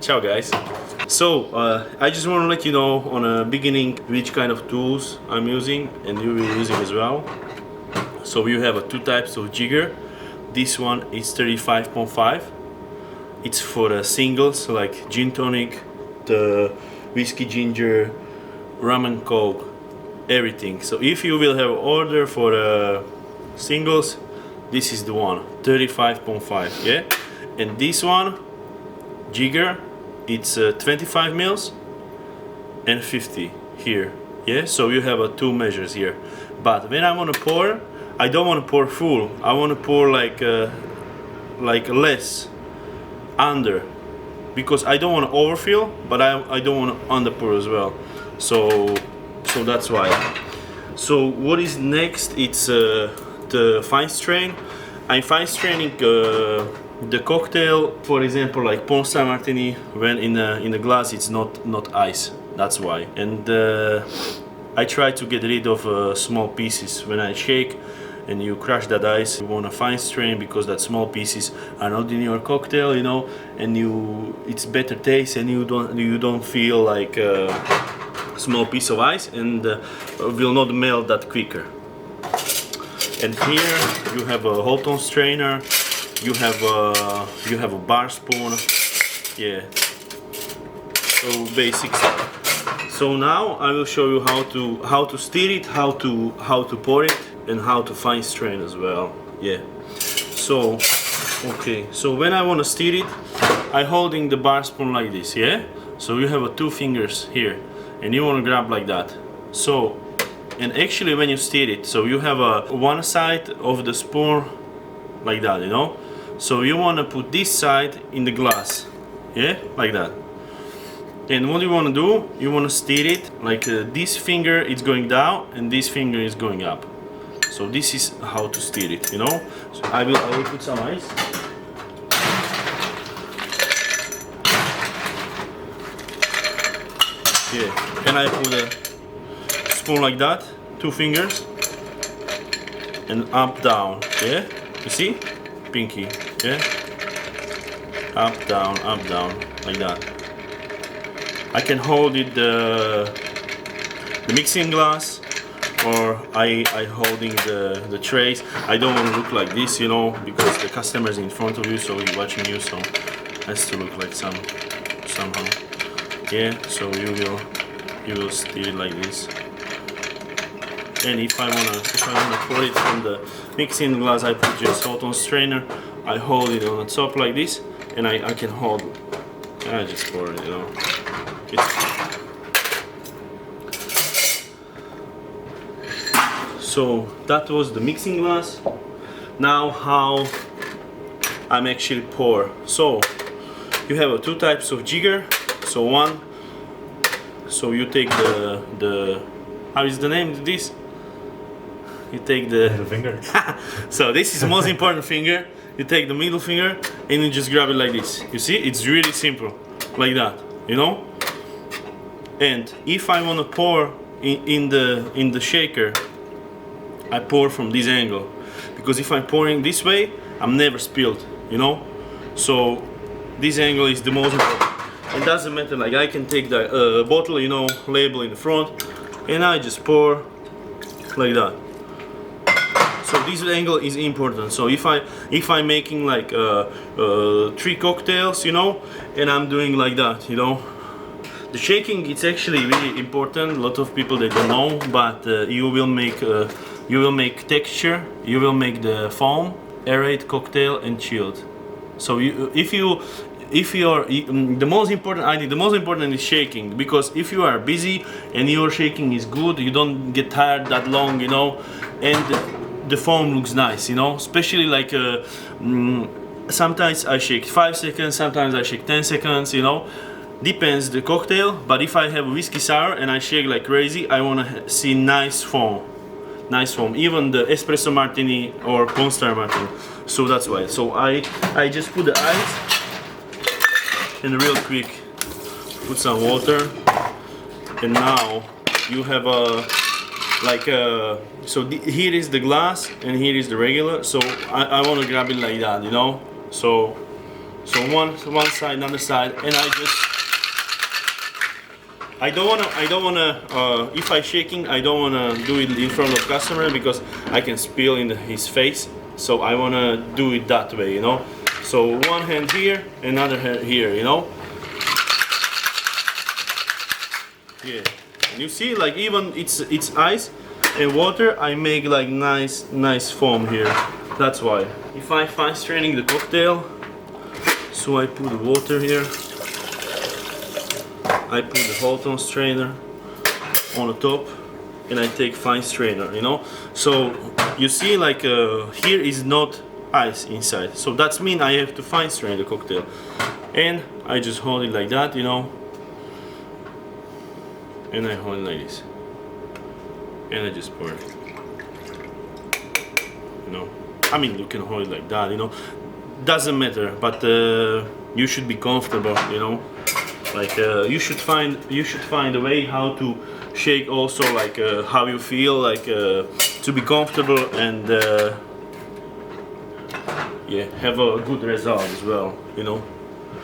Ciao guys. So I just want to let you know on a beginning which kind of tools I'm using and you will be using as well. So you have two types of jigger. This one is 35.5. It's for singles like gin tonic, the whiskey ginger, rum and coke, everything. So if you will have order for singles, this is the one, 35.5, yeah. And this one, jigger, it's 25 mils and 50 here, yeah. So you have two measures here. But when I want to pour, I don't want to pour full. I want to pour like less, under, because I don't want to overfill, but I don't want to underpour as well. So that's why. So what is next? It's the fine strain. I'm fine straining the cocktail, for example, like Pornstar Martini. When in the glass, it's not ice. That's why. And I try to get rid of small pieces when I shake. And you crush that ice, you want a fine strain because that small pieces are not in your cocktail, you know, and it's better taste, and you don't feel like a small piece of ice, and will not melt that quicker. And here you have a Holton strainer, you have a bar spoon, yeah. So basic stuff. So now I will show you how to stir it, how to pour it, and how to fine strain as well, yeah. So okay, so when I want to stir it, I holding the bar spoon like this, yeah. So you have two fingers here, and you want to grab like that. So, and actually when you stir it, so you have one side of the spoon like that, you know. So you want to put this side in the glass, yeah, like that. And what you want to do, you want to stir it like this finger is going down and this finger is going up. So this is how to stir it, you know. So I will put some ice. Yeah, and I put a spoon like that, two fingers, and up, down, yeah. You see? Pinky, yeah. Up, down, like that. I can hold it the mixing glass, or I holding the trays. I don't want to look like this, you know, because the customer is in front of you, so he's watching you, so it has to look like somehow. Yeah, so you will stir it like this. And if I wanna pour it from the mixing glass, I put just Holton strainer. I hold it on the top like this, and I can hold it. And I just pour it, you know. So that was the mixing glass. Now how I'm actually pour. So you have two types of jigger. So one, so you take the how is the name of this? You take the middle finger. So this is the most important finger. You take the middle finger and you just grab it like this. You see, it's really simple, like that, you know. And if I want to pour in the shaker, I pour from this angle, because if I'm pouring this way, I'm never spilled, you know. So this angle is the most important. It doesn't matter, like I can take the bottle, you know, label in the front, and I just pour like that. So this angle is important. So if I'm making like 3 cocktails, you know, and I'm doing like that, you know. The shaking, it's actually really important. A lot of people, they don't know, but you will make texture, you will make the foam, aerate cocktail, and chilled. So if you're the most important is shaking, because if you are busy and your shaking is good, you don't get tired that long, you know, and the foam looks nice, you know. Especially like sometimes I shake 5 seconds, sometimes I shake 10 seconds, you know. Depends the cocktail, but if I have whiskey sour and I shake like crazy, I wanna see nice foam. Even the espresso martini or Pornstar Martini. So that's why. So I just put the ice and real quick put some water, and now you have here is the glass and here is the regular. So I want to grab it like that, you know. So So one side, another side, and I don't wanna. If I shaking, I don't wanna do it in front of customer because I can spill in his face. So I wanna do it that way, you know. So one hand here, another hand here, you know. Yeah, and you see, like even it's ice and water. I make like nice foam here. That's why. If I fine straining the cocktail, so I put the water here. I put the Halton strainer on the top, and I take fine strainer, you know. So you see, like here is not ice inside, so that's mean I have to fine strain the cocktail, and I just hold it like that, you know, and I hold it like this, and I just pour it, you know. I mean, you can hold it like that, you know, doesn't matter, but you should be comfortable, you know. Like you should find a way how to shake also, like how you feel, like to be comfortable and yeah, have a good result as well, you know.